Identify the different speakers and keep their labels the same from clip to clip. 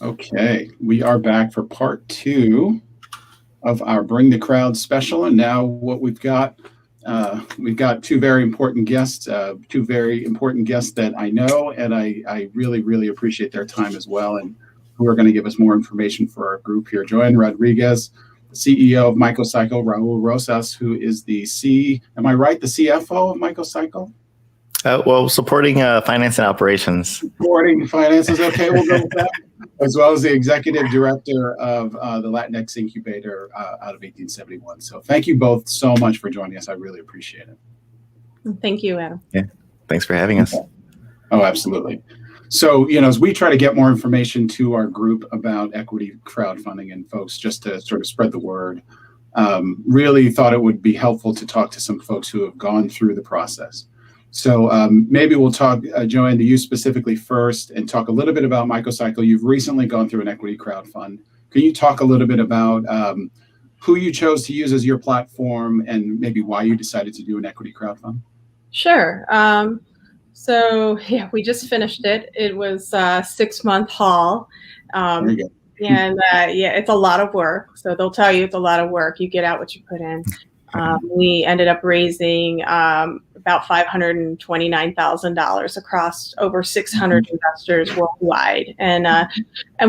Speaker 1: Okay, we are back for part two of our Bring the Crowd special. And now what we've got two very important guests, that I know, and I really, really appreciate their time as well, and who are going to give us more information for our group here. Joanne Rodriguez, the CEO of Microcycle, Raul Rosas, who is the am I right, the CFO of Microcycle?
Speaker 2: Supporting finance and operations.
Speaker 1: Supporting finances, okay, we'll go with that. As well as the executive director of the Latinx Incubator out of 1871. So thank you both so much for joining us. I really appreciate it.
Speaker 3: Thank you, Adam.
Speaker 2: Yeah, thanks for having us.
Speaker 1: Oh, absolutely. So, as we try to get more information to our group about equity crowdfunding and folks, just to sort of spread the word, really thought it would be helpful to talk to some folks who have gone through the process. So maybe we'll talk, Joanne, to you specifically first and talk a little bit about Microcycle. You've recently gone through an equity crowdfund. Can you talk a little bit about who you chose to use as your platform and maybe why you decided to do an equity crowdfund?
Speaker 3: Sure. So yeah, we just finished it. It was a 6-month haul.
Speaker 1: Very good.
Speaker 3: And yeah, it's a lot of work. So they'll tell you it's a lot of work. You get out what you put in. We ended up raising about $529,000 across over 600 investors worldwide, and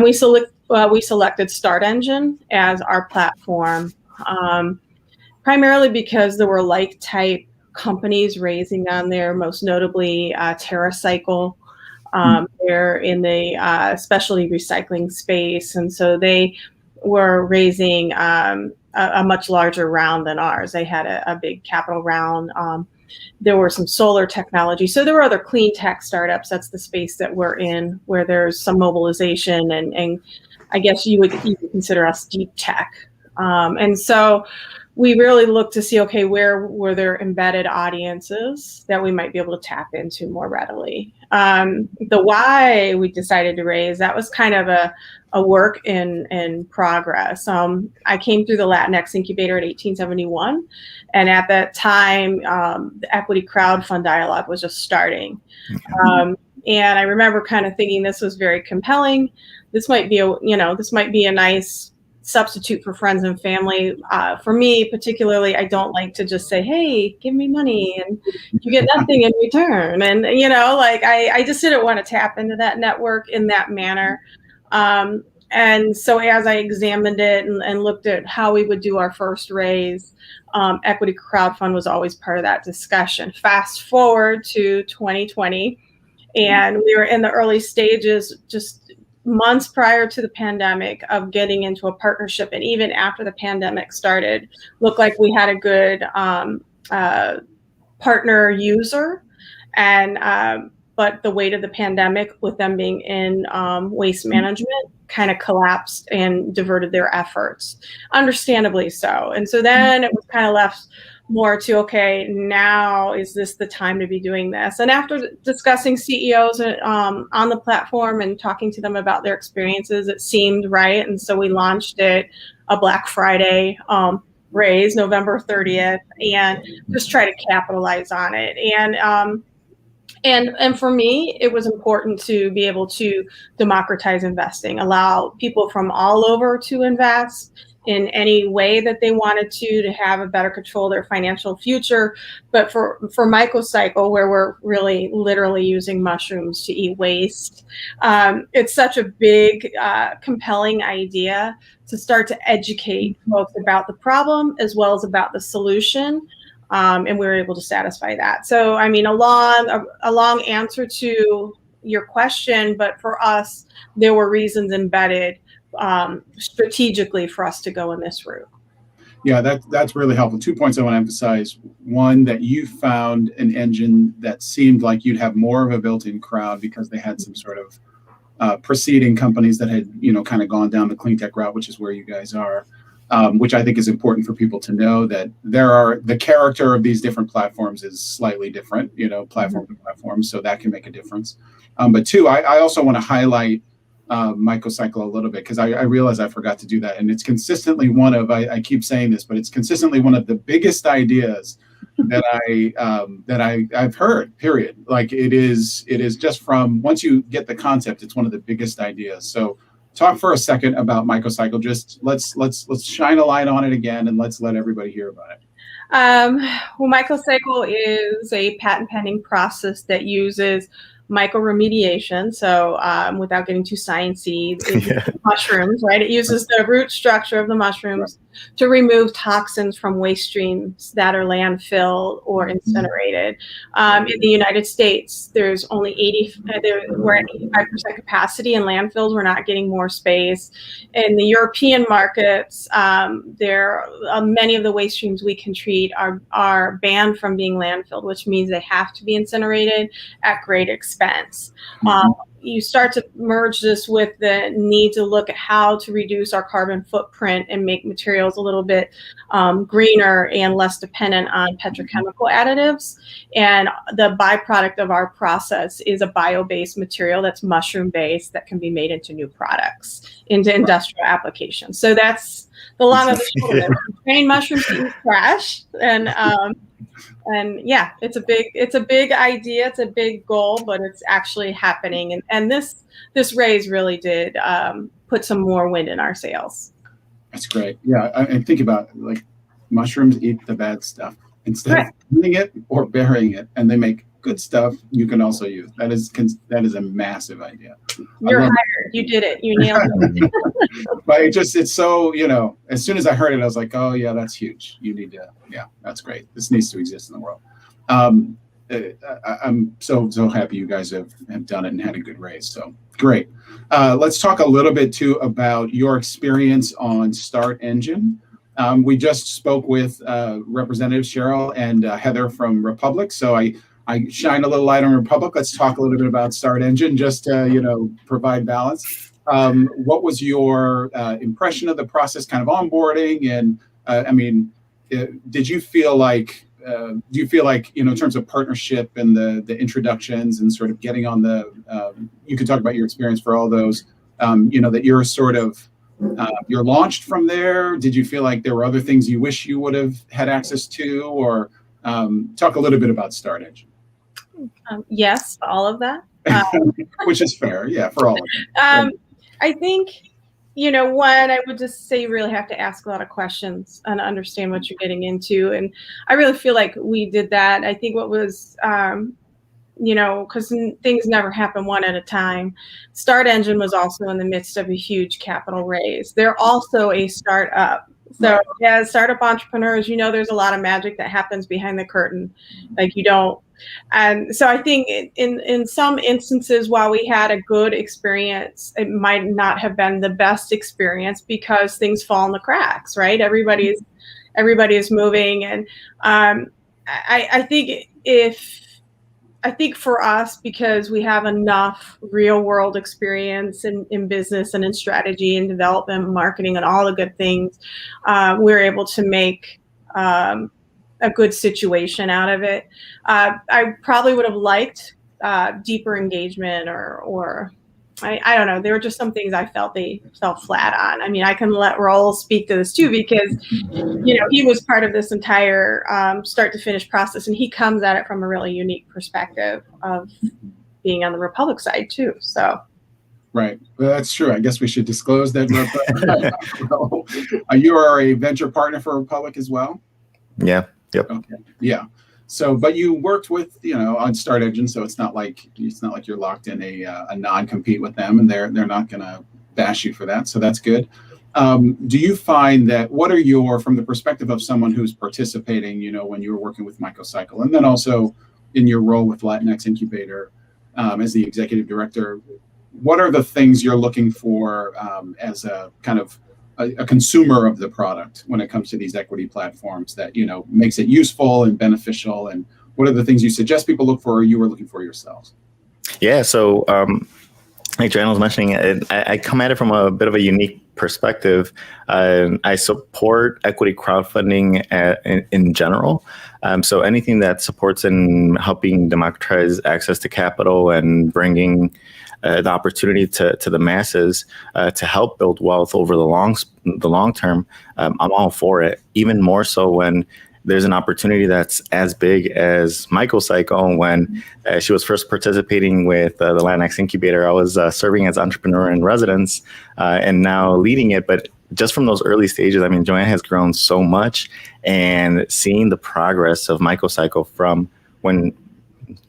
Speaker 3: we selected Start Engine as our platform, primarily because there were like type companies raising on there, most notably TerraCycle. They're in the specialty recycling space, and so they were raising a much larger round than ours. They had a big capital round. There were some solar technology. So there were other clean tech startups. That's the space that we're in, where there's some mobilization, and I guess you would even consider us deep tech. And so we really looked to see, okay, where were there embedded audiences that we might be able to tap into more readily? The why we decided to raise, that was kind of a work in progress. I came through the Latinx Incubator at 1871, and at that time, the equity crowdfund dialogue was just starting. And I remember kind of thinking this was very compelling. This might be a nice substitute for friends and family. For me, particularly, I don't like to just say, hey, give me money and you get nothing in return. And, I just didn't want to tap into that network in that manner. And so as I examined it and looked at how we would do our first raise, equity crowdfund was always part of that discussion. Fast forward to 2020, and we were in the early stages, just months prior to the pandemic, of getting into a partnership. And even after the pandemic started, looked like we had a good partner user. And but the weight of the pandemic, with them being in waste management, kind of collapsed and diverted their efforts, understandably so. And so then it was kind of left more to, okay, now is this the time to be doing this? And after discussing CEOs on the platform and talking to them about their experiences, it seemed right. And so we launched it a Black Friday raise, November 30th, and just try to capitalize on it. And for me, it was important to be able to democratize investing, allow people from all over to invest in any way that they wanted to have a better control of their financial future. But for Microcycle, where we're really literally using mushrooms to eat waste, it's such a big, compelling idea to start to educate folks about the problem as well as about the solution. And we were able to satisfy that. So, I mean, a long answer to your question, but for us, there were reasons embedded strategically for us to go in this route.
Speaker 1: Yeah, that's really helpful. 2 points I want to emphasize. One, that you found an engine that seemed like you'd have more of a built-in crowd because they had some sort of preceding companies that had, kind of gone down the clean tech route, which is where you guys are. Which I think is important for people to know, that the character of these different platforms is slightly different, platform to platform, so that can make a difference. But two, I also want to highlight Microcycle a little bit, because I realize I forgot to do that, and it's consistently I keep saying this, but it's consistently one of the biggest ideas that I've heard, period. Like it is just from, once you get the concept, it's one of the biggest ideas. So talk for a second about Microcycle. Just let's shine a light on it again, and let's let everybody hear about it.
Speaker 3: Well, Microcycle is a patent pending process that uses microremediation. So without getting too sciencey, mushrooms, right? It uses the root structure of the mushrooms to remove toxins from waste streams that are landfilled or incinerated. In the United States, there's only we're at 85% capacity in landfills. We're not getting more space. In the European markets, many of the waste streams we can treat are banned from being landfilled, which means they have to be incinerated at great expense. You start to merge this with the need to look at how to reduce our carbon footprint and make materials a little bit greener and less dependent on petrochemical additives. And the byproduct of our process is a bio-based material that's mushroom-based that can be made into new products, into industrial applications. So that's the long of the short of it. Train mushrooms to eat trash, and yeah, it's a big idea, it's a big goal, but it's actually happening. And this raise really did put some more wind in our sails.
Speaker 1: That's great. Yeah, and think about it, like mushrooms eat the bad stuff instead of eating it or burying it, and they make good stuff you can also use. That is a massive idea.
Speaker 3: You're hired. You did it. You nailed it.
Speaker 1: But it's so, as soon as I heard it, I was like, oh yeah, that's huge. You need to, that's great. This needs to exist in the world. I'm so happy you guys have done it and had a good race. So great. Let's talk a little bit too about your experience on Start Engine. We just spoke with Representatives Cheryl and Heather from Republic. So I shine a little light on Republic. Let's talk a little bit about Start Engine, just to provide balance. What was your impression of the process, kind of onboarding? And did you feel like, in terms of partnership and the introductions and sort of getting on you could talk about your experience for all those, that you're sort of, you're launched from there? Did you feel like there were other things you wish you would have had access to? Or talk a little bit about Start Engine.
Speaker 3: Yes, all of that.
Speaker 1: Which is fair, for all of it.
Speaker 3: I think, one, I would just say you really have to ask a lot of questions and understand what you're getting into. And I really feel like we did that. I think what was, because things never happen one at a time. Start Engine was also in the midst of a huge capital raise. They're also a startup. So as startup entrepreneurs, there's a lot of magic that happens behind the curtain. Like you don't. And so I think in some instances, while we had a good experience, it might not have been the best experience because things fall in the cracks, right? Everybody is moving. And I think for us, because we have enough real world experience in business and in strategy and development, marketing, and all the good things, we're able to make a good situation out of it. I probably would have liked deeper engagement or I don't know. There were just some things I felt they fell flat on. I mean, I can let Raul speak to this too, because, he was part of this entire start to finish process, and he comes at it from a really unique perspective of being on the Republic side too. So.
Speaker 1: Right. Well, that's true. I guess we should disclose that. You are a venture partner for Republic as well?
Speaker 2: Yeah. Yep.
Speaker 1: Okay. Yeah. So, but you worked with, on Start Engine, so it's not like you're locked in a non-compete with them, and they're not going to bash you for that. So that's good. Do you find that, what are from the perspective of someone who's participating, when you were working with Microcycle, and then also in your role with Latinx Incubator as the executive director, what are the things you're looking for as a kind of a consumer of the product when it comes to these equity platforms that, makes it useful and beneficial? And what are the things you suggest people look for or you were looking for yourselves?
Speaker 2: Yeah, so like Jan was mentioning, I come at it from a bit of a unique perspective. I support equity crowdfunding in general. So anything that supports in helping democratize access to capital and bringing the opportunity to the masses to help build wealth over the long term, I'm all for it. Even more so when there's an opportunity that's as big as Microcycle. When she was first participating with the Latinx incubator, I was serving as entrepreneur in residence and now leading it. But just from those early stages, I mean, Joanne has grown so much, and seeing the progress of Microcycle from when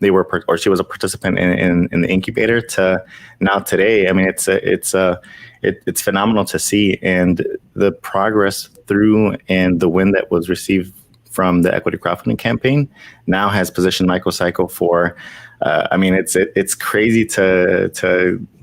Speaker 2: they were, or she was a participant in the incubator to now today. I mean, it's phenomenal to see, and the progress through and the win that was received from the equity crowdfunding campaign now has positioned Microcycle for. I mean, it's crazy to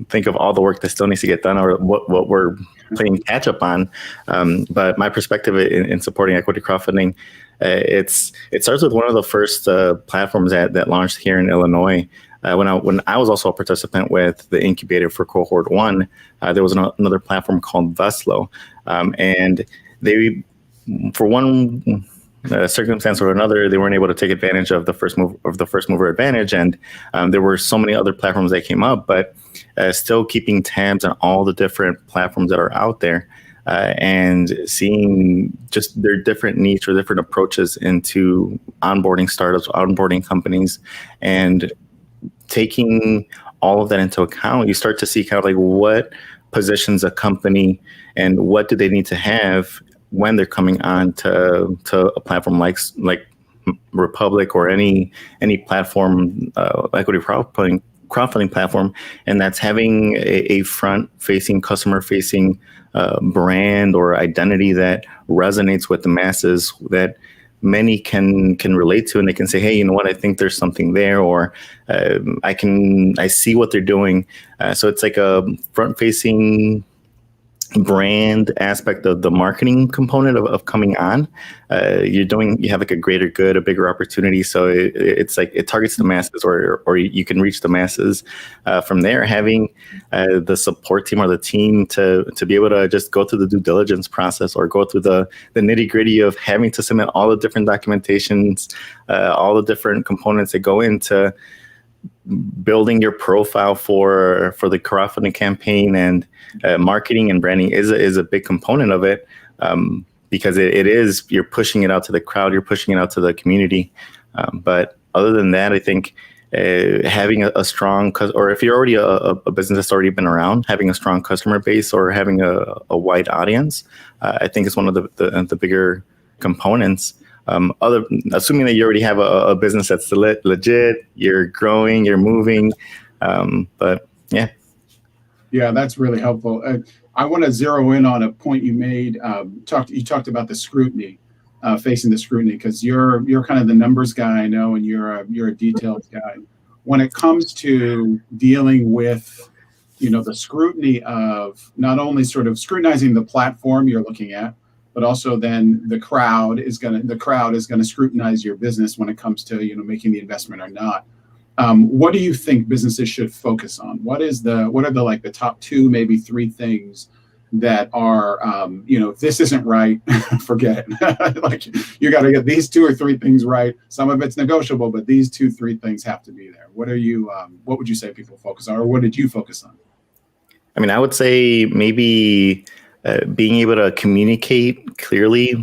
Speaker 2: think of all the work that still needs to get done, or what we're playing catch up on. But my perspective in supporting equity crowdfunding, it starts with one of the first platforms that launched here in Illinois. When I was also a participant with the incubator for cohort 1, there was another platform called Veslo, and they, for one circumstance or another, they weren't able to take advantage of the first mover advantage, and there were so many other platforms that came up, but still keeping tabs on all the different platforms that are out there. And seeing just their different needs or different approaches into onboarding startups, onboarding companies, and taking all of that into account, you start to see kind of like what positions a company and what do they need to have when they're coming on to a platform like Republic or any platform, equity crowdfunding platform, and that's having a front-facing, customer-facing brand or identity that resonates with the masses, that many can relate to, and they can say, hey, you know what, I think there's something there, or I see what they're doing. So it's like a front-facing brand aspect of the marketing component of coming on. You have like a greater good, a bigger opportunity. So it's like it targets the masses, or you can reach the masses from there. Having the support team or the team to be able to just go through the due diligence process, or go through the nitty gritty of having to submit all the different documentations, all the different components that go into building your profile for the crowdfunding campaign, and marketing and branding is a big component of it, because it is, you're pushing it out to the crowd, you're pushing it out to the community. But other than that, I think having a strong, or if you're already a business that's already been around, having a strong customer base or having a wide audience, I think is one of the bigger components. Assuming that you already have a business that's legit, you're growing, you're moving, but yeah.
Speaker 1: Yeah, that's really helpful. I want to zero in on a point you made. You talked about the scrutiny, facing the scrutiny, because you're kind of the numbers guy, I know, and you're a details guy. When it comes to dealing with, the scrutiny of not only sort of scrutinizing the platform you're looking at, but also then the crowd is going to scrutinize your business when it comes to making the investment or not. What do you think businesses should focus on? What are the top 2, maybe 3 things that are if this isn't right, forget it. Like, you got to get these 2 or 3 things right. Some of it's negotiable, but these 2-3 things have to be there. What would you say people focus on, or what did you focus on?
Speaker 2: I mean, I would say maybe being able to communicate clearly,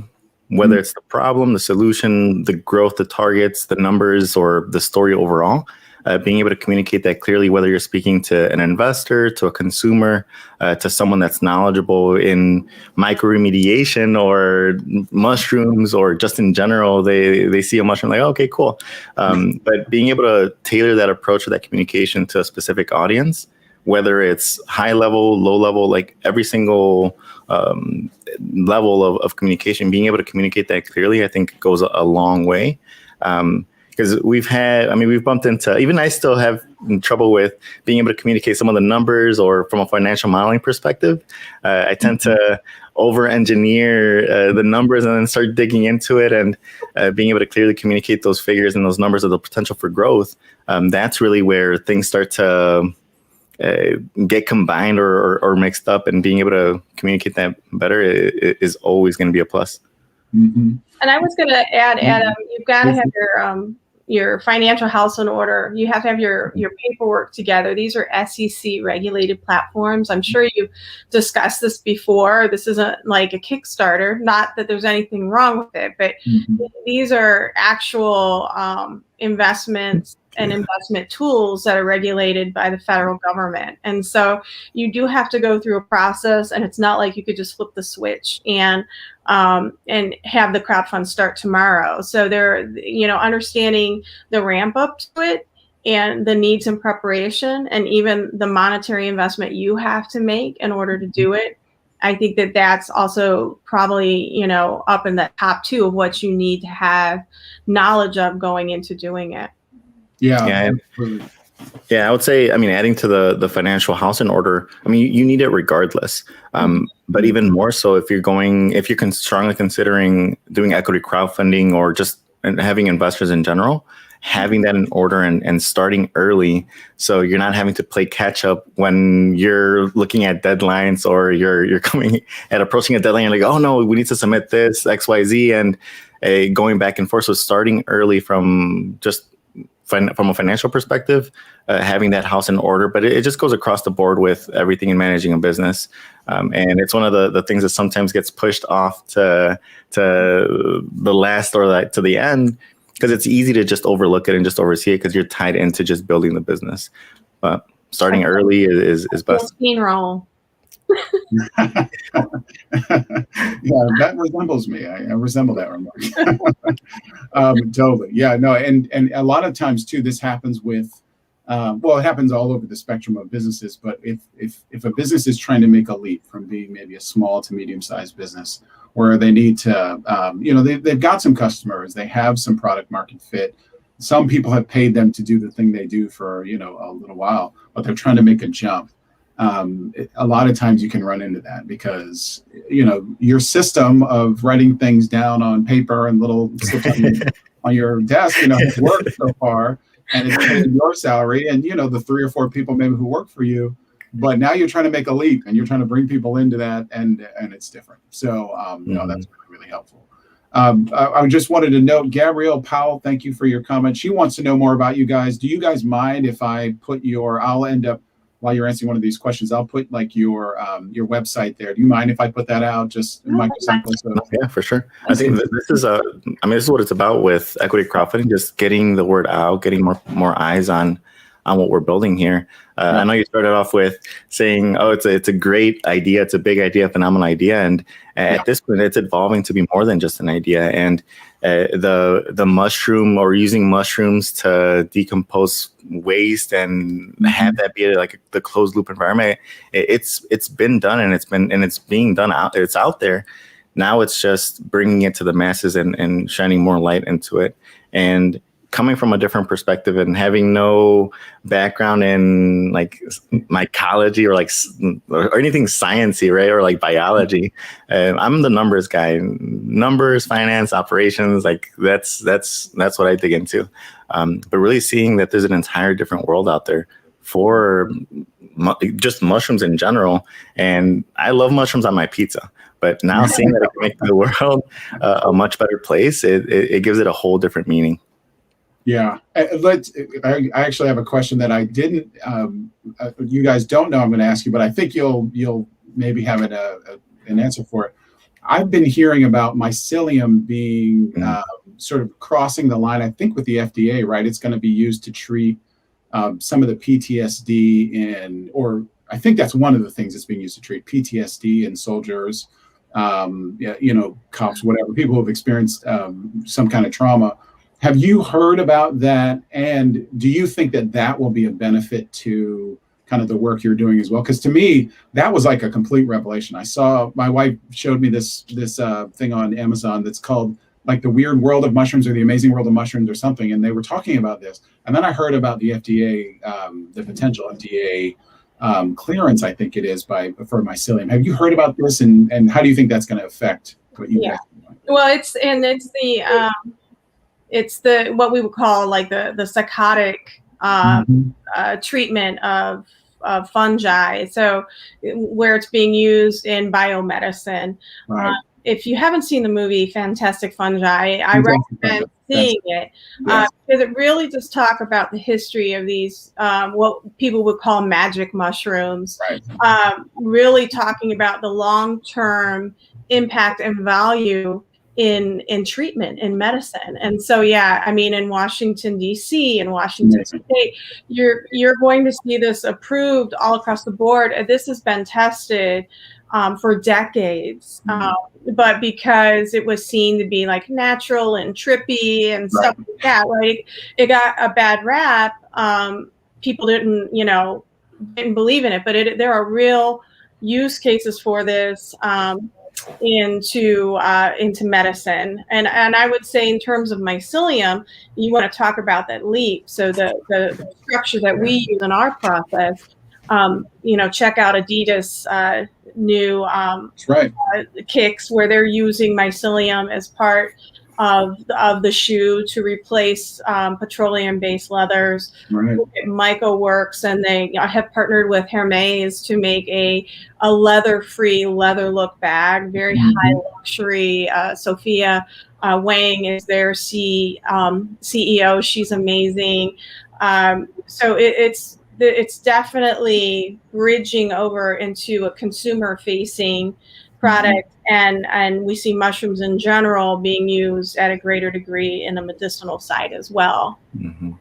Speaker 2: whether it's the problem, the solution, the growth, the targets, the numbers, or the story overall. Being able to communicate that clearly, whether you're speaking to an investor, to a consumer, to someone that's knowledgeable in microremediation or mushrooms, or just in general, they see a mushroom like, oh, okay, cool. But being able to tailor that approach or that communication to a specific audience, whether it's high level, low level, like every single level of communication, being able to communicate that clearly, I think goes a long way. Because we've bumped into, even I still have trouble with being able to communicate some of the numbers, or from a financial modeling perspective. I tend to over-engineer the numbers and then start digging into it, and being able to clearly communicate those figures and those numbers of the potential for growth. That's really where things start to get combined or mixed up, and being able to communicate that better is always going to be a plus.
Speaker 1: Mm-hmm.
Speaker 3: And I was going to add, Adam, you've got to have your financial house in order. You have to have your paperwork together. These are SEC regulated platforms. I'm sure you've discussed this before. This isn't like a Kickstarter. Not that there's anything wrong with it, but these are actual investments and investment tools that are regulated by the federal government. And so you do have to go through a process, and it's not like you could just flip the switch and have the crowdfund start tomorrow. So understanding the ramp up to it and the needs and preparation and even the monetary investment you have to make in order to do it. I think that that's also probably, up in the top 2 of what you need to have knowledge of going into doing it.
Speaker 2: Yeah, I would say, adding to the financial house in order, you need it regardless. But even more so if you're strongly considering doing equity crowdfunding or just having investors in general, having that in order and starting early, so you're not having to play catch up when you're looking at deadlines or you're approaching a deadline. You're like, oh no, we need to submit this XYZ, and going back and forth. So starting early from a financial perspective, having that house in order, but it just goes across the board with everything in managing a business. And it's one of the things that sometimes gets pushed off to the last or to the end, because it's easy to just overlook it and just oversee it because you're tied into just building the business. But starting early is best.
Speaker 3: Roll.
Speaker 1: Yeah, that resembles me. I resemble that remark. Totally. Yeah, no, and a lot of times too, this happens with, it happens all over the spectrum of businesses. But if a business is trying to make a leap from being maybe a small to medium-sized business, where they need to, they've got some customers, they have some product market fit. Some people have paid them to do the thing they do for, a little while, but they're trying to make a jump. A lot of times you can run into that because, your system of writing things down on paper and little slips on your desk, has worked so far, and it's paying your salary and, the 3 or 4 people maybe who work for you. But now you're trying to make a leap and you're trying to bring people into that, and it's different. So, no, that's really helpful. I just wanted to note, Gabrielle Powell, thank you for your comment. She wants to know more about you guys. Do you guys mind if I put I'll end up, while you're answering one of these questions, I'll put like your website there. Do you mind if I put that out just in Microcycle? So,
Speaker 2: yeah, for sure. I think this is this is what it's about with equity crowdfunding, just getting the word out, getting more eyes on what we're building here. I know you started off with saying, oh, it's a great idea. It's a big idea, phenomenal idea. And at this point, it's evolving to be more than just an idea. And the mushroom, or using mushrooms to decompose waste and have that be like the closed loop environment, it's been done, and it's being done out. It's out there. Now it's just bringing it to the masses and shining more light into it. And coming from a different perspective and having no background in like mycology or anything sciencey, right? Or like biology. I'm the numbers guy, numbers, finance, operations. Like that's what I dig into. But really seeing that there's an entire different world out there for just mushrooms in general. And I love mushrooms on my pizza. But now seeing that it can make the world a much better place, it gives it a whole different meaning.
Speaker 1: Yeah, I actually have a question that I didn't. You guys don't know I'm going to ask you, but I think you'll maybe have an answer for it. I've been hearing about mycelium being sort of crossing the line. I think with the FDA, right? It's going to be used to treat some of the PTSD or I think that's one of the things that's being used to treat PTSD in soldiers, cops, whatever, people who have experienced some kind of trauma. Have you heard about that? And do you think that will be a benefit to kind of the work you're doing as well? Because to me, that was like a complete revelation. My wife showed me this thing on Amazon that's called like The Weird World of Mushrooms or The Amazing World of Mushrooms or something. And they were talking about this. And then I heard about the FDA, the potential FDA clearance, I think it is, for mycelium. Have you heard about this? And how do you think that's going to affect what you guys are doing?
Speaker 3: Well, it's the what we would call like the psychotic treatment of fungi. So where it's being used in biomedicine,
Speaker 1: right.
Speaker 3: if you haven't seen the movie Fantastic Fungi, I recommend seeing it
Speaker 1: Yes.
Speaker 3: because it really does talk about the history of these, what people would call magic mushrooms,
Speaker 1: Right.
Speaker 3: really talking about the long-term impact and value in treatment, in medicine. And so, yeah, I mean, in Washington, D.C. and Washington
Speaker 1: Amazing.
Speaker 3: State, you're going to see this approved all across the board. This has been tested for decades. But because it was seen to be like natural and trippy and stuff like that, right? It got a bad rap. People didn't believe in it, but there are real use cases for this into medicine. And I would say in terms of mycelium, you want to talk about that leap. So the structure that we use in our process, check out Adidas new kicks where they're using mycelium as part of the shoe to replace petroleum-based leathers.
Speaker 1: Right.
Speaker 3: MycoWorks, and they have partnered with Hermes to make a leather-free leather look bag, very high luxury. Sophia Wang is their CEO. She's amazing. So it's definitely bridging over into a consumer-facing product, and we see mushrooms in general being used at a greater degree in the medicinal side as well.
Speaker 2: Mm-hmm.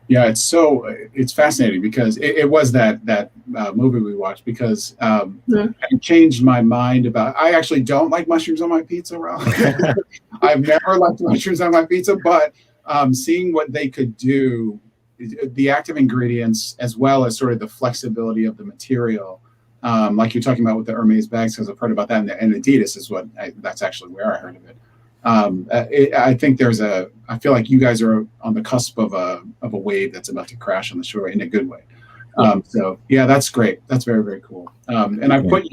Speaker 1: Yeah, it's fascinating because it was that movie we watched because it changed my mind about. I actually don't like mushrooms on my pizza, Ralph. I've never liked mushrooms on my pizza, but seeing what they could do, the active ingredients as well as sort of the flexibility of the material, like you're talking about with the Hermes bags, because I've heard about that, and Adidas is that's actually where I heard of it. I think I feel like you guys are on the cusp of a wave that's about to crash on the shore in a good way. So yeah, that's great. That's very, very cool. And I put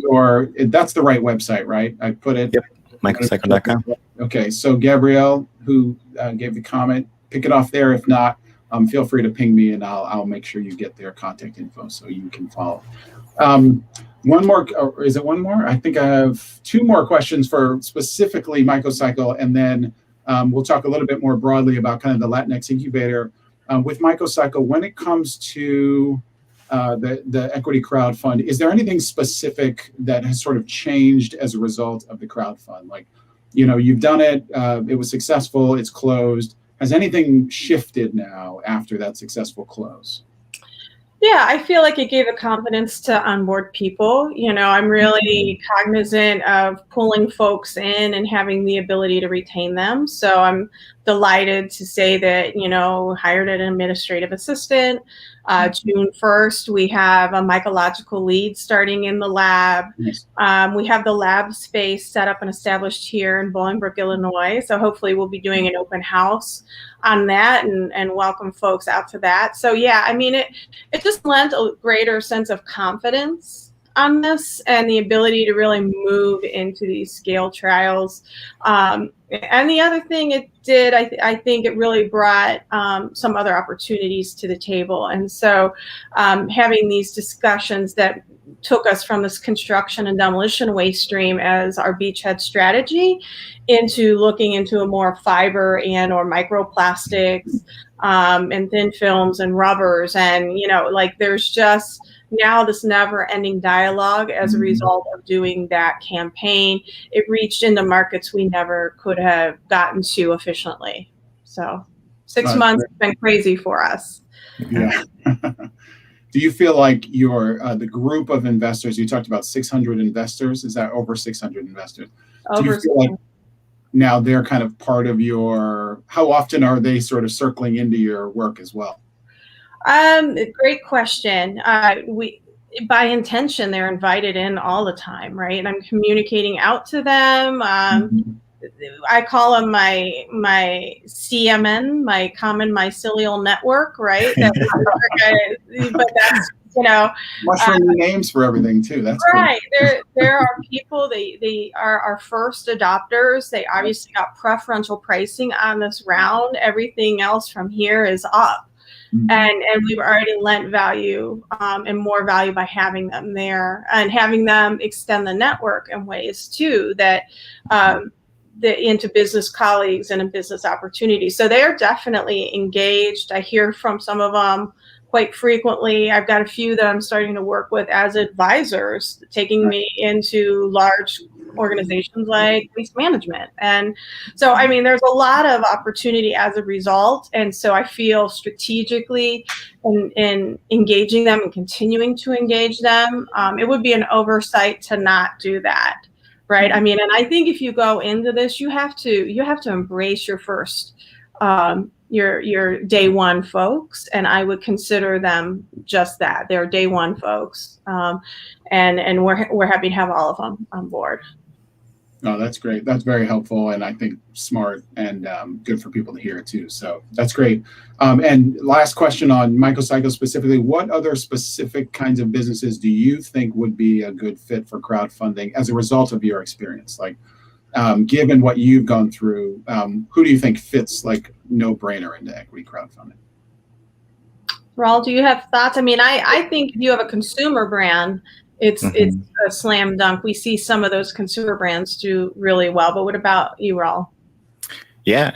Speaker 1: that's the right website, right? I put it.
Speaker 2: Yep. Microcycle.com.
Speaker 1: Okay. So Gabrielle, who gave the comment, pick it off there. If not, feel free to ping me and I'll make sure you get their contact info so you can follow. One more, or is it one more? I think I have two more questions for specifically Microcycle, and then we'll talk a little bit more broadly about kind of the Latinx incubator. With Microcycle, when it comes to the equity crowdfund, is there anything specific that has sort of changed as a result of the crowdfund? Like, you've done it, it was successful, it's closed. Has anything shifted now after that successful close?
Speaker 3: Yeah, I feel like it gave the confidence to onboard people. I'm really cognizant of pulling folks in and having the ability to retain them. So I'm delighted to say that, hired an administrative assistant. June 1st, we have a mycological lead starting in the lab.
Speaker 1: Yes.
Speaker 3: We have the lab space set up and established here in Bolingbrook, Illinois. So hopefully we'll be doing an open house on that and welcome folks out to that. So yeah, I mean, it just lent a greater sense of confidence on this and the ability to really move into these scale trials. And the other thing it did, I think it really brought some other opportunities to the table. And so having these discussions that took us from this construction and demolition waste stream as our beachhead strategy into looking into a more fiber and or microplastics and thin films and rubbers. And, there's just now this never ending dialogue as a result of doing that campaign. It reached into markets we never could have gotten to efficiently. So 6 months has been crazy for us.
Speaker 1: Yeah. Do you feel like the group of investors, you talked about 600 investors, is that over 600 investors? Do you feel like now they're kind of part of how often are they sort of circling into your work as well?
Speaker 3: Great question. By intention, they're invited in all the time, right? And I'm communicating out to them. I call them my CMN, my common mycelial network, right? But that's
Speaker 1: mushroom names for everything too. That's
Speaker 3: right. Cool. There are people. They are our first adopters. They obviously got preferential pricing on this round. Everything else from here is up. and we've already lent value and more value by having them there and having them extend the network in ways too that into business colleagues and in business opportunities. So they are definitely engaged. I hear from some of them quite frequently. I've got a few that I'm starting to work with as advisors, taking me into large organizations like waste management. And so, I mean, there's a lot of opportunity as a result. And so I feel strategically in engaging them and continuing to engage them, it would be an oversight to not do that. Right. I mean, and I think if you go into this, you have to embrace your first your day one folks, and I would consider them just that. They're day one folks, and we're happy to have all of them on board.
Speaker 1: Oh, that's great. That's very helpful, and I think smart and good for people to hear too. So that's great. And last question on Microcycle specifically: what other specific kinds of businesses do you think would be a good fit for crowdfunding as a result of your experience? Like, given what you've gone through, who do you think fits like no-brainer into equity crowdfunding?
Speaker 3: Raul, do you have thoughts? I mean, I think if you have a consumer brand, it's a slam dunk. We see some of those consumer brands do really well. But what about you, Raul?
Speaker 2: Yeah,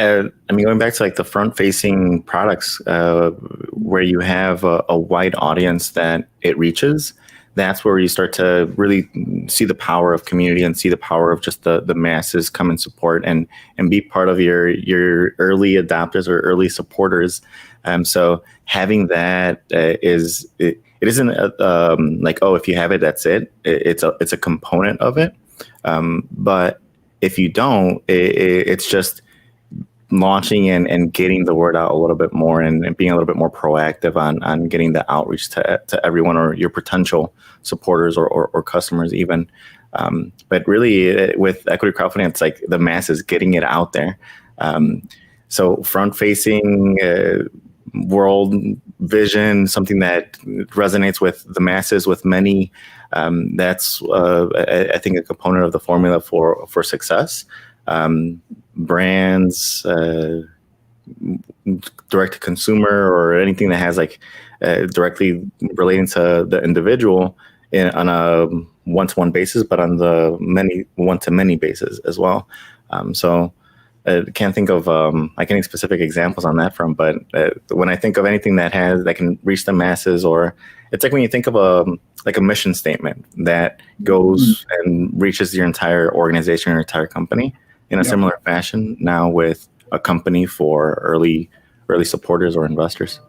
Speaker 2: I mean, going back to like the front-facing products, where you have a wide audience that it reaches, that's where you start to really see the power of community and see the power of just the masses come and support and be part of your early adopters or early supporters. So having that it isn't like, oh, if you have it, that's it. It's a component of it. But if you don't, it's just launching and getting the word out a little bit more and being a little bit more proactive on getting the outreach to everyone or your potential supporters or customers even. But really with equity crowdfunding, it's like the masses getting it out there. So front-facing world vision, something that resonates with the masses, with many, that's I think a component of the formula for success. Brands, direct to consumer, or anything that has like directly relating to the individual on a one-to-one basis, but on the one-to-many basis as well. So I can't think of any specific examples on that front, but when I think of anything that can reach the masses, or it's like when you think of a mission statement that goes and reaches your entire organization or entire company in a similar fashion now with a company for early supporters or investors.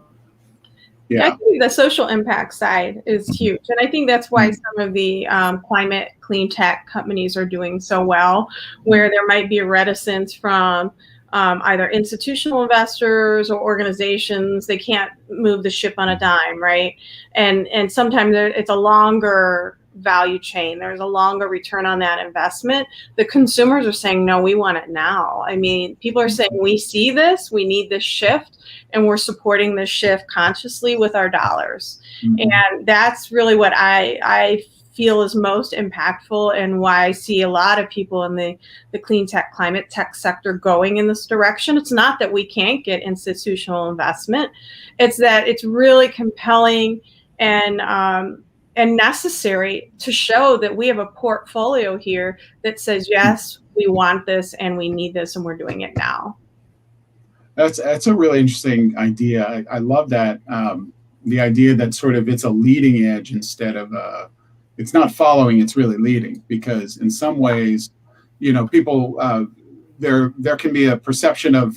Speaker 3: Yeah, I think the social impact side is huge. And I think that's why some of the climate clean tech companies are doing so well, where there might be a reticence from either institutional investors or organizations. They can't move the ship on a dime, right? And sometimes it's a longer value chain. There's a longer return on that investment. The consumers are saying, no, we want it now. I mean, people are saying, we see this, we need this shift, and we're supporting this shift consciously with our dollars. And that's really what I feel is most impactful, and why I see a lot of people in the clean tech, climate tech sector going in this direction. It's not that we can't get institutional investment. It's that it's really compelling and necessary to show that we have a portfolio here that says, yes, we want this and we need this and we're doing it now.
Speaker 1: That's a really interesting idea. I love that. The idea that sort of it's a leading edge instead of it's not following, it's really leading, because in some ways, people, there can be a perception of,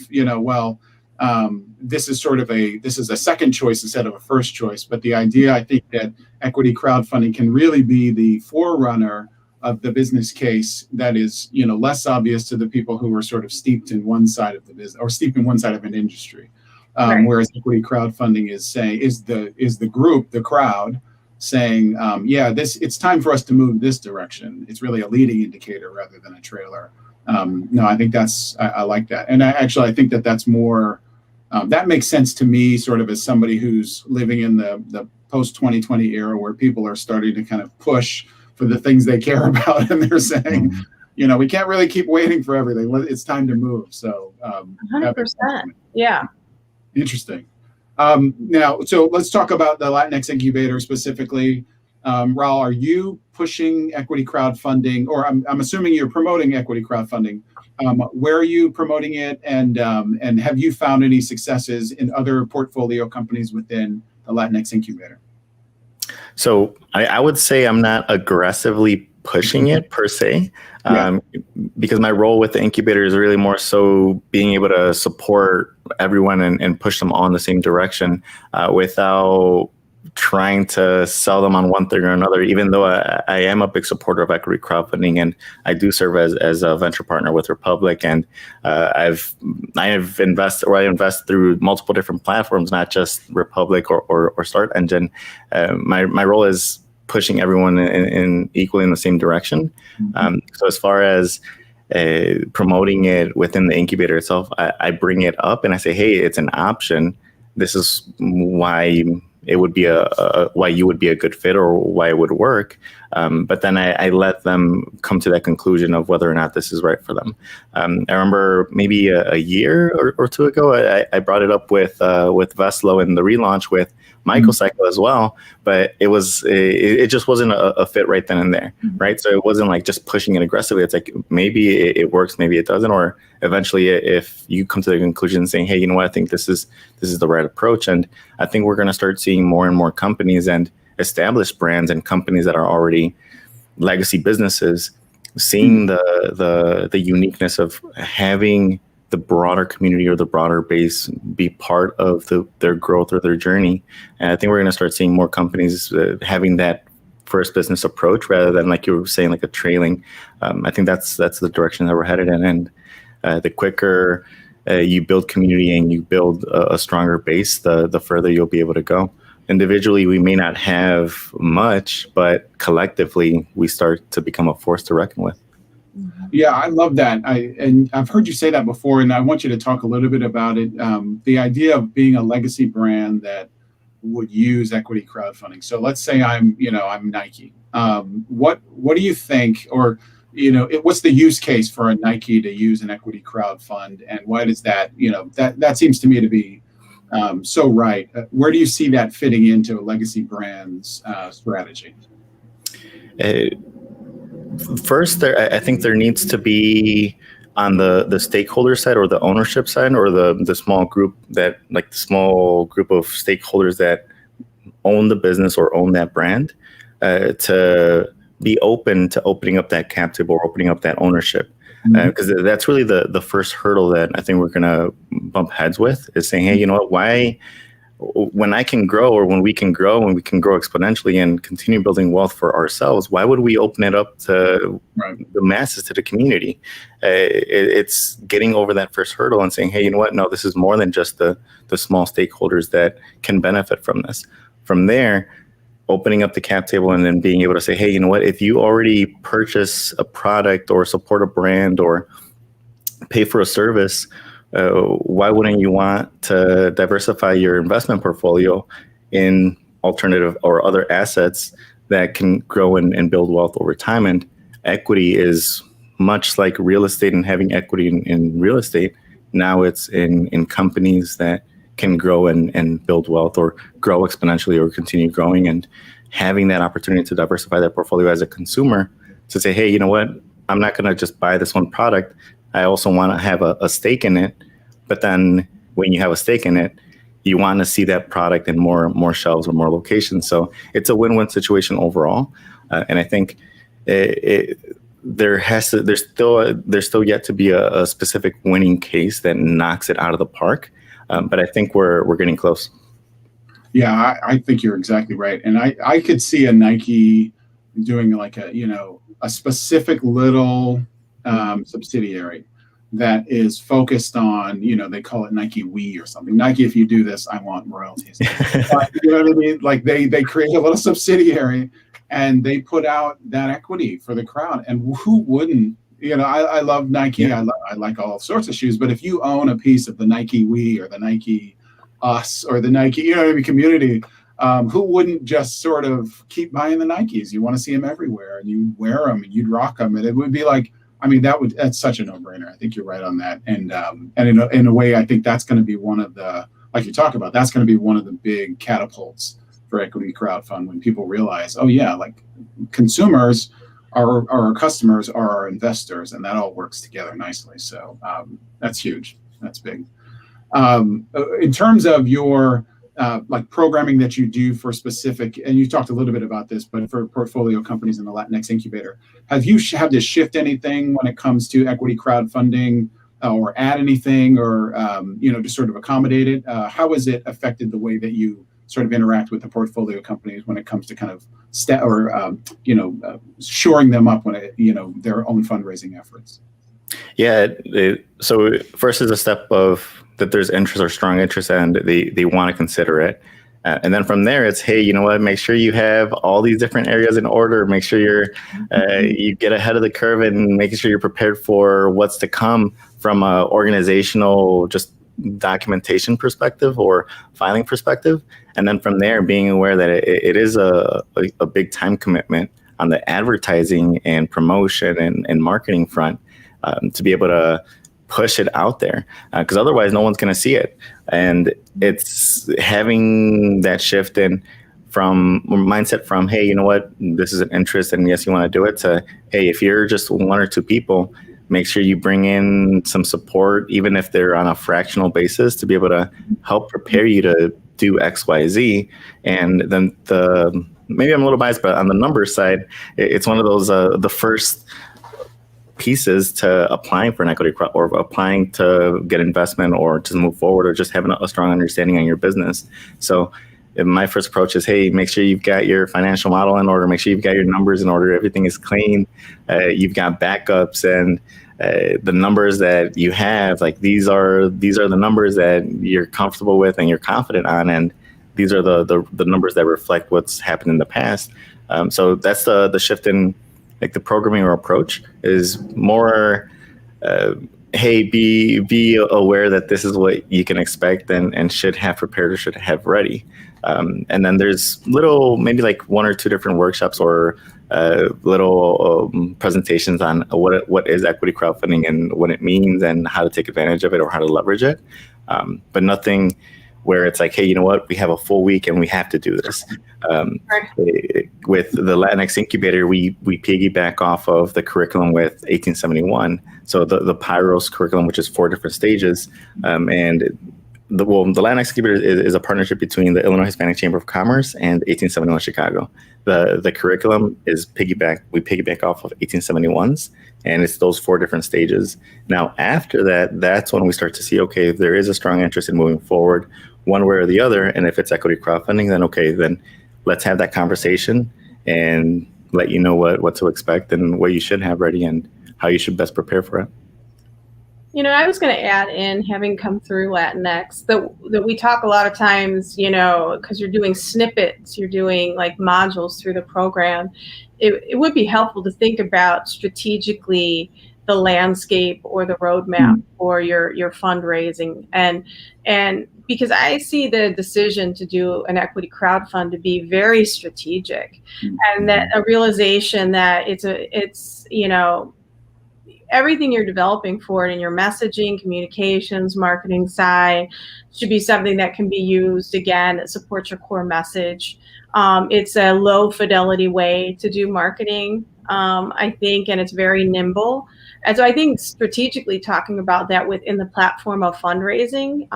Speaker 1: this is a second choice instead of a first choice. But the idea, I think, that equity crowdfunding can really be the forerunner of the business case that is, less obvious to the people who are sort of steeped in one side of the business or steeped in one side of an industry. Right. Whereas equity crowdfunding is the crowd saying, it's time for us to move this direction. It's really a leading indicator rather than a trailer. No, I think I like that. And I think that's more, that makes sense to me, sort of as somebody who's living in the post-2020 era, where people are starting to kind of push for the things they care about. And they're saying, we can't really keep waiting for everything. It's time to move. So
Speaker 3: 100%. Yeah.
Speaker 1: Interesting. Now, so let's talk about the Latinx incubator specifically. Raul, are you pushing equity crowdfunding, or I'm assuming you're promoting equity crowdfunding? Where are you promoting it, and have you found any successes in other portfolio companies within the Latinx incubator?
Speaker 2: So I would say I'm not aggressively pushing it per se, because my role with the incubator is really more so being able to support everyone and push them all in the same direction without trying to sell them on one thing or another, even though I am a big supporter of equity crowdfunding, and I do serve as a venture partner with Republic, and I invest through multiple different platforms, not just Republic or Start Engine. My role is pushing everyone in equally in the same direction. So as far as promoting it within the incubator itself, I bring it up and I say, hey, it's an option. This is why it would be why you would be a good fit or why it would work. But then I let them come to that conclusion of whether or not this is right for them. I remember maybe a year or two ago, I brought it up with Veslo and the relaunch with Microcycle as well, but it just wasn't a fit right then and there, right? So it wasn't like just pushing it aggressively. It's like maybe it works, maybe it doesn't, or eventually if you come to the conclusion saying, hey, you know what, I think this is the right approach, and I think we're going to start seeing more and more companies and established brands and companies that are already legacy businesses seeing the uniqueness of having the broader community or the broader base be part of their growth or their journey. And I think we're going to start seeing more companies having that first business approach rather than, like you were saying, like a trailing. I think that's the direction that we're headed in. And the quicker you build community and you build a stronger base, the further you'll be able to go. Individually, we may not have much, but collectively, we start to become a force to reckon with.
Speaker 1: Yeah, I love that. And I've heard you say that before, and I want you to talk a little bit about it. The idea of being a legacy brand that would use equity crowdfunding. So let's say I'm Nike. What do you think, or what's the use case for a Nike to use an equity crowdfund, and why does that that seems to me to be so right? Where do you see that fitting into a legacy brand's strategy?
Speaker 2: First, I think there needs to be on the stakeholder side or the ownership side or the small group the small group of stakeholders that own the business or own that brand to be open to opening up that captive or opening up that ownership. Because that's really the first hurdle that I think we're going to bump heads with, is saying, hey, you know what, why, when I can grow, or when we can grow exponentially and continue building wealth for ourselves, why would we open it up to the masses, to the community? It's getting over that first hurdle and saying, hey, you know what, no, this is more than just the small stakeholders that can benefit from this. From there, opening up the cap table and then being able to say, hey, you know what, if you already purchase a product or support a brand or pay for a service, why wouldn't you want to diversify your investment portfolio in alternative or other assets that can grow and build wealth over time? And equity is much like real estate, and having equity in real estate. Now it's in companies that can grow and build wealth or grow exponentially or continue growing, and having that opportunity to diversify that portfolio as a consumer to say, hey, you know what, I'm not going to just buy this one product. I also want to have a stake in it. But then when you have a stake in it, you want to see that product in more shelves or more locations. So it's a win-win situation overall. And I think there's still yet to be a specific winning case that knocks it out of the park. But I think we're getting close.
Speaker 1: Yeah, I think you're exactly right. And I could see a Nike doing like a specific little subsidiary that is focused on, they call it Nike We or something. Nike, if you do this, I want royalties. But, you know what I mean? Like they create a little subsidiary and they put out that equity for the crowd. And who wouldn't? I love Nike. Yeah. I like all sorts of shoes. But if you own a piece of the Nike We or the Nike Us or the Nike, community, who wouldn't just sort of keep buying the Nikes? You want to see them everywhere, and you wear them and you'd rock them, and it would be like, that's such a no-brainer. I think you're right on that. And in a way, I think that's going to be one of the like you talk about, that's going to be one of the big catapults for equity crowdfund, when people realize, oh yeah, like consumers are our customers, are our investors, and that all works together nicely. So that's huge. That's big. In terms of your like programming that you do for specific, and you talked a little bit about this, but for portfolio companies in the Latinx incubator, have you had to shift anything when it comes to equity crowdfunding, or add anything, or to sort of accommodate it? How has it affected the way that you sort of interact with the portfolio companies when it comes to kind of shoring them up when their own fundraising efforts?
Speaker 2: Yeah. So first is a step of that there's interest or strong interest, and they want to consider it. And then from there, it's, hey, you know what? Make sure you have all these different areas in order. Make sure you get ahead of the curve, and making sure you're prepared for what's to come from a organizational just documentation perspective or filing perspective. And then from there, being aware that it is a big time commitment on the advertising and promotion and marketing front, to be able to push it out there, because otherwise no one's going to see it. And it's having that shift in from mindset from, hey, you know what, this is an interest and yes, you want to do it, to, hey, if you're just one or two people, make sure you bring in some support, even if they're on a fractional basis, to be able to help prepare you to do X, Y, Z. And then maybe I'm a little biased, but on the numbers side, it's one of those, the first pieces to applying for an equity or applying to get investment or to move forward, or just having a strong understanding on your business. So my first approach is, hey, make sure you've got your financial model in order, make sure you've got your numbers in order, everything is clean, you've got backups, and the numbers that you have, like these are the numbers that you're comfortable with and you're confident on, and these are the numbers that reflect what's happened in the past. So that's the shift in like the programming or approach is more, hey, be aware that this is what you can expect and should have prepared or should have ready. And then there's maybe like one or two different workshops or little presentations on what is equity crowdfunding and what it means and how to take advantage of it or how to leverage it. But nothing where it's like, hey, you know what, we have a full week and we have to do this. With the Latinx incubator, we piggyback off of the curriculum with 1871. So the Pyros curriculum, which is 4 different stages. And the Latinx incubator is a partnership between the Illinois Hispanic Chamber of Commerce and 1871 Chicago. The curriculum is we piggyback off of 1871's, and it's those 4 different stages. Now, after that, that's when we start to see, okay, if there is a strong interest in moving forward one way or the other, and if it's equity crowdfunding, then okay, then let's have that conversation and let you know what to expect and what you should have ready and how you should best prepare for it.
Speaker 3: I was going to add in, having come through Latinx, that we talk a lot of times, because you're doing snippets, you're doing like modules through the program. It would be helpful to think about strategically the landscape or the roadmap for your fundraising, and because I see the decision to do an equity crowdfund to be very strategic, and that a realization that it's everything you're developing for it in your messaging, communications, marketing side should be something that can be used again that supports your core message. It's a low fidelity way to do marketing, I think, and it's very nimble. And so I think strategically talking about that within the platform of fundraising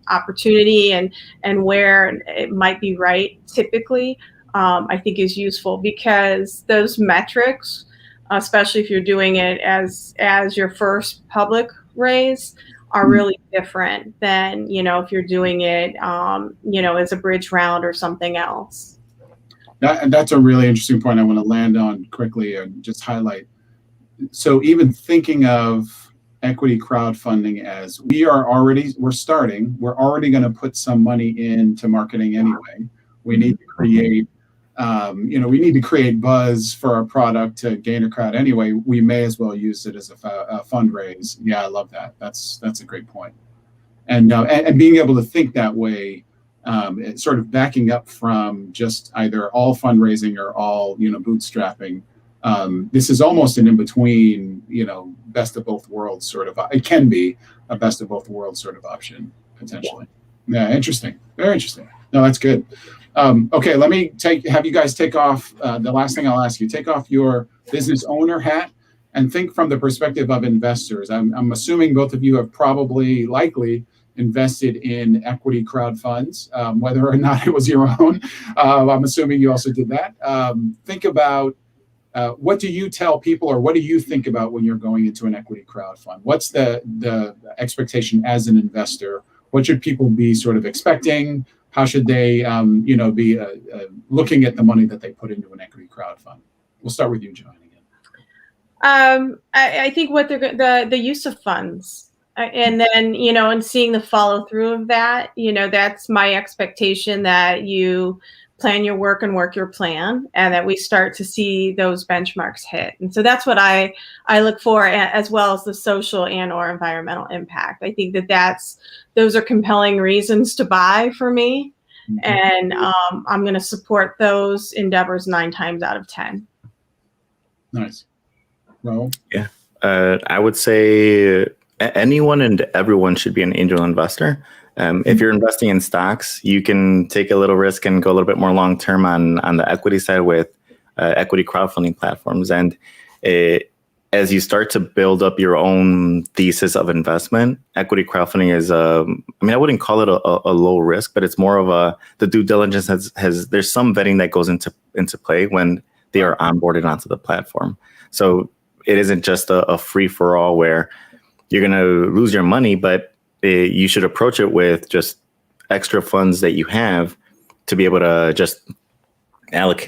Speaker 3: opportunity and where it might be right typically, I think is useful, because those metrics, especially if you're doing it as your first public raise, are really different than, if you're doing it, as a bridge round or something else.
Speaker 1: That's a really interesting point I want to land on quickly and just highlight. So even thinking of equity crowdfunding as we're already going to put some money into marketing anyway. We need to create, we need to create buzz for our product to gain a crowd anyway. We may as well use it as a fundraise. Yeah, I love that. That's a great point. And being able to think that way, it's sort of backing up from just either all fundraising or all, bootstrapping. This is almost an in-between, best of both worlds sort of. It can be a best of both worlds sort of option, potentially. Yeah, interesting. Very interesting. No, that's good. Okay, let me have you guys take off. The last thing I'll ask you, take off your business owner hat and think from the perspective of investors. I'm assuming both of you have likely invested in equity crowd funds, whether or not it was your own. I'm assuming you also did that. Think about what do you tell people, or what do you think about when you're going into an equity crowd fund? What's the expectation as an investor? What should people be sort of expecting? How should they, be looking at the money that they put into an equity crowd fund? We'll start with you, Joanne, again.
Speaker 3: I think what the use of funds, and then and seeing the follow through of that. That's my expectation, that you plan your work and work your plan, and that we start to see those benchmarks hit. And so that's what I look for, as well as the social and or environmental impact. I think those are compelling reasons to buy for me. Mm-hmm. And I'm going to support those endeavors 9 times out of 10.
Speaker 1: Nice. Well,
Speaker 2: yeah, I would say anyone and everyone should be an angel investor. If you're investing in stocks, you can take a little risk and go a little bit more long term on the equity side with equity crowdfunding platforms. And as you start to build up your own thesis of investment, equity crowdfunding is, I wouldn't call it a low risk, but it's more of the due diligence there's some vetting that goes into play when they are onboarded onto the platform. So it isn't just a free for all where you're going to lose your money, but you should approach it with just extra funds that you have to be able to just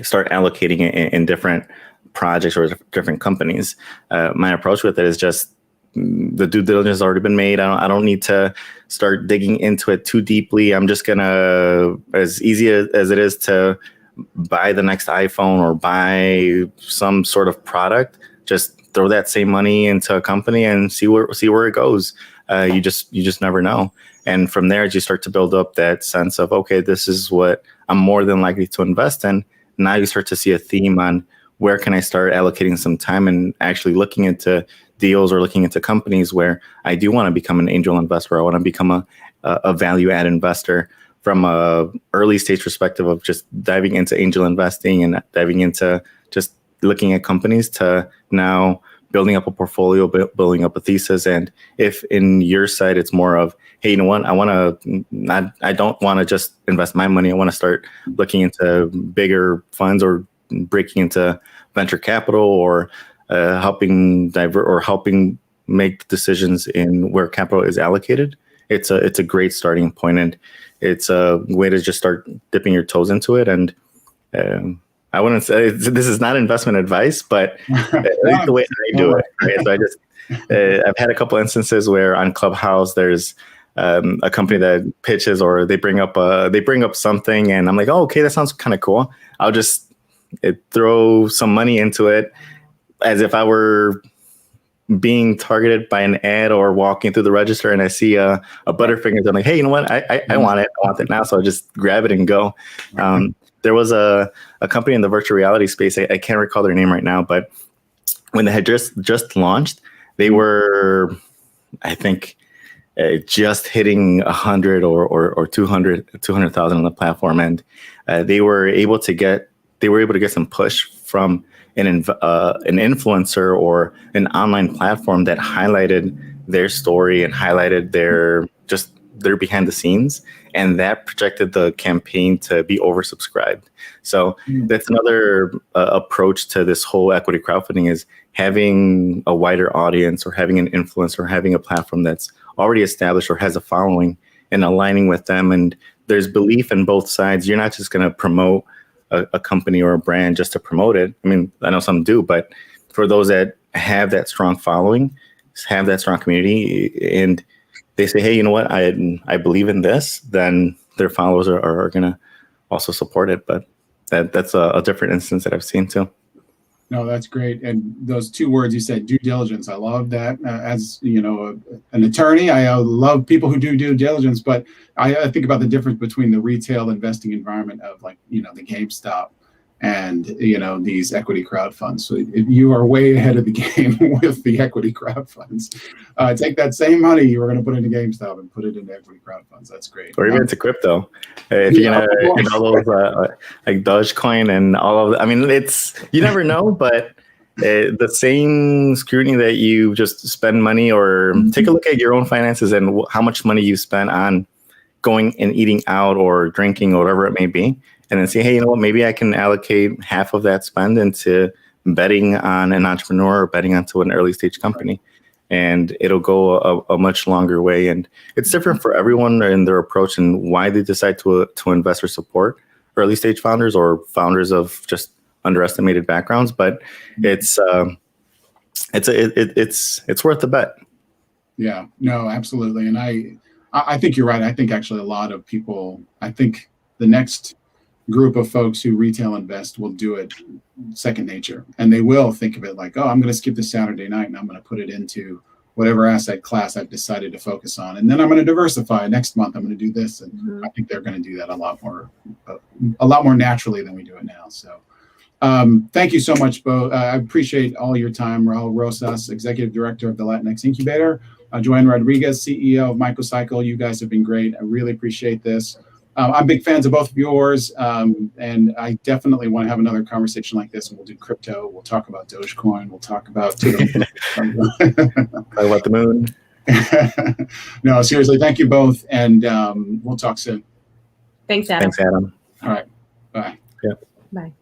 Speaker 2: start allocating it in different projects or different companies. My approach with it is just the due diligence has already been made. I don't need to start digging into it too deeply. I'm just gonna, as easy as it is to buy the next iPhone or buy some sort of product, just throw that same money into a company and see where it goes. You just never know. And from there, as you start to build up that sense of, okay, this is what I'm more than likely to invest in. Now you start to see a theme on where can I start allocating some time and actually looking into deals or looking into companies where I do want to become an angel investor. I want to become a value add investor from a early stage perspective of just diving into angel investing and diving into just looking at companies to now building up a portfolio, building up a thesis. And if in your side, it's more of, hey, you know what, I don't want to just invest my money. I want to start looking into bigger funds or breaking into venture capital or helping make decisions in where capital is allocated. It's a great starting point, and it's a way to just start dipping your toes into it. And I wouldn't say this is not investment advice, but at least the way I do it. Right? So I've had a couple instances where on Clubhouse there's a company that pitches or they bring up something, and I'm like, oh, okay, that sounds kind of cool. I'll just throw some money into it as if I were being targeted by an ad or walking through the register, and I see a Butterfingers. I'm like, hey, you know what? I want it. I want it now. So I just grab it and go. There was a company in the virtual reality space. I can't recall their name right now, but when they had just launched, they were, I think, just hitting 100 or 200,000 on the platform, and they were able to get some push from an influencer or an online platform that highlighted their story and highlighted their behind the scenes, and that projected the campaign to be oversubscribed. So that's another approach to this whole equity crowdfunding, is having a wider audience or having an influencer or having a platform that's already established or has a following and aligning with them. And there's belief in both sides. You're not just going to promote a company or a brand just to promote it. I mean, I know some do, but for those that have that strong following, have that strong community, and they say, hey, you know what, I believe in this, then their followers are going to also support it. But that's a different instance that I've seen too.
Speaker 1: No, that's great. And those two words you said, due diligence, I love that. As you know, an attorney, I love people who do due diligence, but I think about the difference between the retail investing environment of, like, the GameStop and these equity crowd funds. So you are way ahead of the game with the equity crowd funds. Take that same money you were going to put into GameStop and put it into equity crowd funds. That's great.
Speaker 2: Or even into crypto. If you're gonna get all those like Dogecoin and all of, I mean, it's, you never know, but the same scrutiny that you just spend money, or take a look at your own finances and how much money you spend on going and eating out or drinking or whatever it may be, and then say, hey, you know what, maybe I can allocate half of that spend into betting on an entrepreneur or betting onto an early stage company. And it'll go a much longer way. And it's different for everyone in their approach and why they decide to invest or support early stage founders or founders of just underestimated backgrounds. But it's worth the bet. Yeah, no, absolutely. And I think you're right. I think actually a lot of people, I think the next group of folks who retail invest will do it second nature, and they will think of it like, oh, I'm going to skip this Saturday night and I'm going to put it into whatever asset class I've decided to focus on, and then I'm going to diversify. Next month I'm going to do this, and I think they're going to do that a lot more naturally than we do it now. So thank you so much, Bo. I appreciate all your time. Raul Rosas, Executive Director of the Latinx Incubator, Joanne Rodriguez, CEO of Microcycle. You guys have been great. I really appreciate this. I'm big fans of both of yours, and I definitely want to have another conversation like this, and we'll do crypto. We'll talk about Dogecoin. We'll talk about about the moon.
Speaker 1: No, seriously, thank you both, and we'll talk soon.
Speaker 3: Thanks, Adam.
Speaker 2: Thanks, Adam.
Speaker 1: All right, bye.
Speaker 2: Yeah.
Speaker 3: Bye.